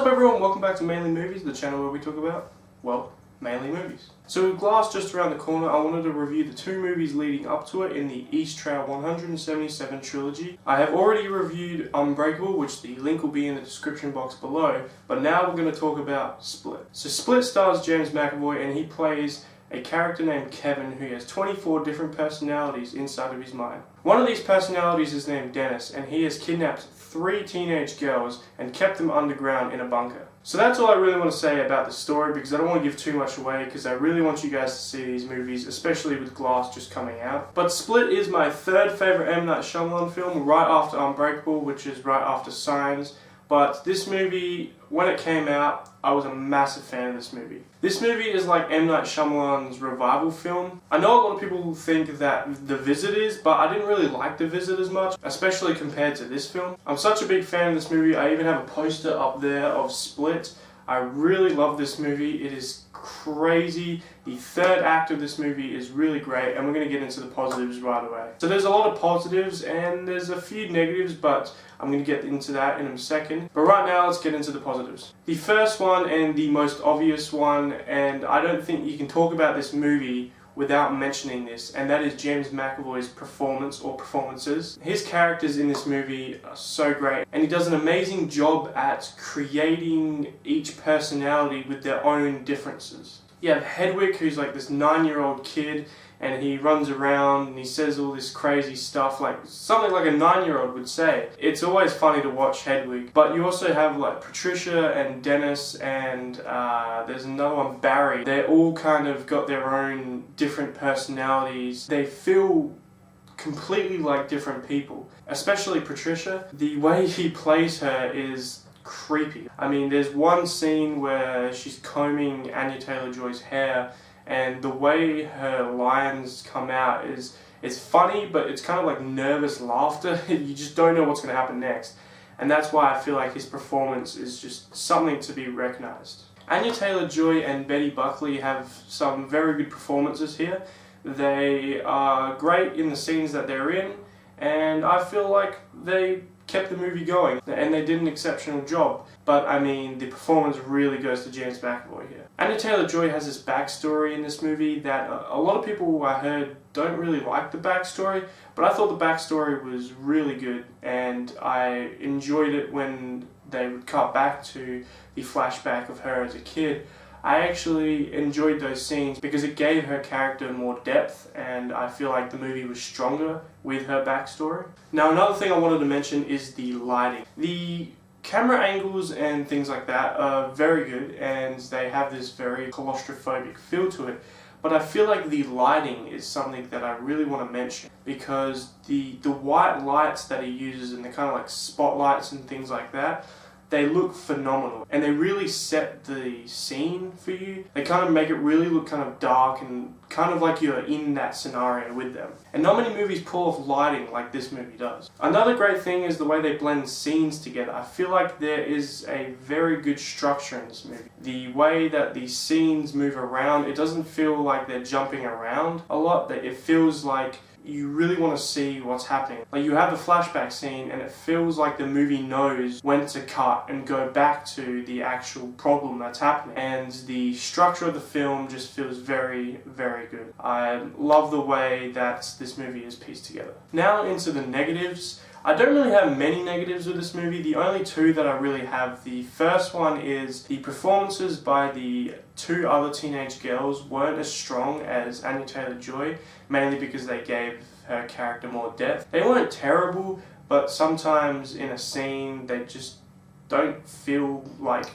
up everyone, welcome back to Mainly Movies, the channel where we talk about, well, mainly movies. So with Glass just around the corner, I wanted to review the two movies leading up to it in the East Trail 177 trilogy. I have already reviewed Unbreakable, which the link will be in the description box below, but now we're going to talk about Split. So Split stars James McAvoy and he plays a character named Kevin who has 24 different personalities inside of his mind. One of these personalities is named Dennis, and he has kidnapped 3 teenage girls and kept them underground in a bunker. So that's all I really want to say about the story, because I don't want to give too much away, because I really want you guys to see these movies, especially with Glass just coming out. But Split is my third favourite M. Night Shyamalan film, right after Unbreakable, which is right after Signs. But this movie, when it came out, I was a massive fan of this movie. This movie is like M. Night Shyamalan's revival film. I know a lot of people think that The Visit is, but I didn't really like The Visit as much, especially compared to this film. I'm such a big fan of this movie, I even have a poster up there of Split. I really love this movie. It is crazy. The third act of this movie is really great, and we're going to get into the positives right away. So there's a lot of positives and there's a few negatives, but I'm going to get into that in a second. But right now, let's get into the positives. The first one, and the most obvious one, and I don't think you can talk about this movie without mentioning this, and that is James McAvoy's performance or performances. His characters in this movie are so great, and he does an amazing job at creating each personality with their own differences. You have Hedwig, who's like this 9-year-old kid, and he runs around and he says all this crazy stuff, like something like a 9-year-old would say. It's always funny to watch Hedwig. But you also have like Patricia and Dennis and there's another one, Barry. They're all kind of got their own different personalities. They feel completely like different people. Especially Patricia. The way he plays her is creepy. I mean, there's one scene where she's combing Anya Taylor-Joy's hair, and the way her lines come out is funny, but it's kind of like nervous laughter. You just don't know what's going to happen next. And that's why I feel like his performance is just something to be recognized. Anya Taylor-Joy and Buckley have some very good performances here. They are great in the scenes that they're in, and I feel like they kept the movie going, and they did an exceptional job. But I mean, the performance really goes to James McAvoy here. Anya Taylor-Joy has this backstory in this movie that a lot of people I heard don't really like the backstory, but I thought the backstory was really good, and I enjoyed it when they would cut back to the flashback of her as a kid. I actually enjoyed those scenes because it gave her character more depth, and I feel like the movie was stronger with her backstory. Now, another thing I wanted to mention is the lighting. The camera angles and things like that are very good, and they have this very claustrophobic feel to it. But I feel like the lighting is something that I really want to mention, because the white lights that he uses and the kind of like spotlights and things like that, they look phenomenal, and they really set the scene for you. They kind of make it really look kind of dark and kind of like you're in that scenario with them. And not many movies pull off lighting like this movie does. Another great thing is the way they blend scenes together. I feel like there is a very good structure in this movie. The way that the scenes move around, it doesn't feel like they're jumping around a lot. It feels like you really want to see what's happening. Like, you have a flashback scene and it feels like the movie knows when to cut and go back to the actual problem that's happening. And the structure of the film just feels very, very good. I love the way that this movie is pieced together. Now into the negatives. I don't really have many negatives with this movie. The only two that I really have, the first one is the performances by the 2 other teenage girls weren't as strong as Anya Taylor-Joy, mainly because they gave her character more depth. They weren't terrible, but sometimes in a scene they just don't feel like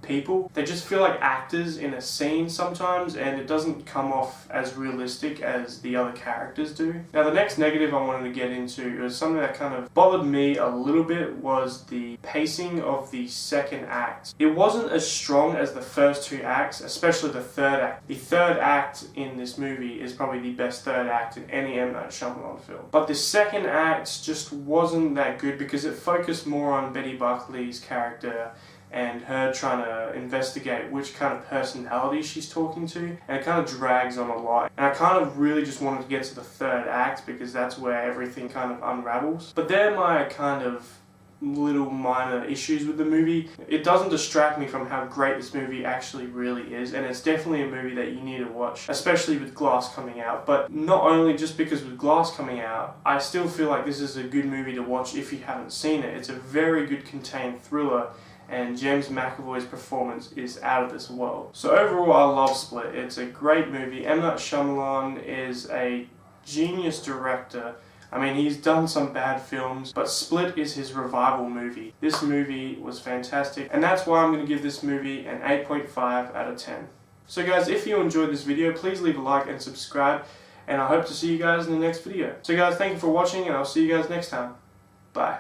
people. They just feel like actors in a scene sometimes, and it doesn't come off as realistic as the other characters do. Now, the next negative I wanted to get into is something that kind of bothered me a little bit, was the pacing of the second act. It wasn't as strong as the first 2 acts, especially the third act. The third act in this movie is probably the best third act in any M. Night Shyamalan film. But the second act just wasn't that good because it focused more on Buckley's character and her trying to investigate which kind of personality she's talking to, and it kind of drags on a lot. And I kind of really just wanted to get to the third act because that's where everything kind of unravels. But they're my kind of little minor issues with the movie, it doesn't distract me from how great this movie actually really is, and it's definitely a movie that you need to watch, especially with Glass coming out. But not only just because with Glass coming out, I still feel like this is a good movie to watch if you haven't seen it. It's a very good contained thriller, and James McAvoy's performance is out of this world. So overall, I love Split. It's a great movie. M. Night Shyamalan is a genius director. I mean, he's done some bad films, but Split is his revival movie. This movie was fantastic, and that's why I'm going to give this movie an 8.5 out of 10. So guys, if you enjoyed this video, please leave a like and subscribe, and I hope to see you guys in the next video. So guys, thank you for watching, and I'll see you guys next time. Bye.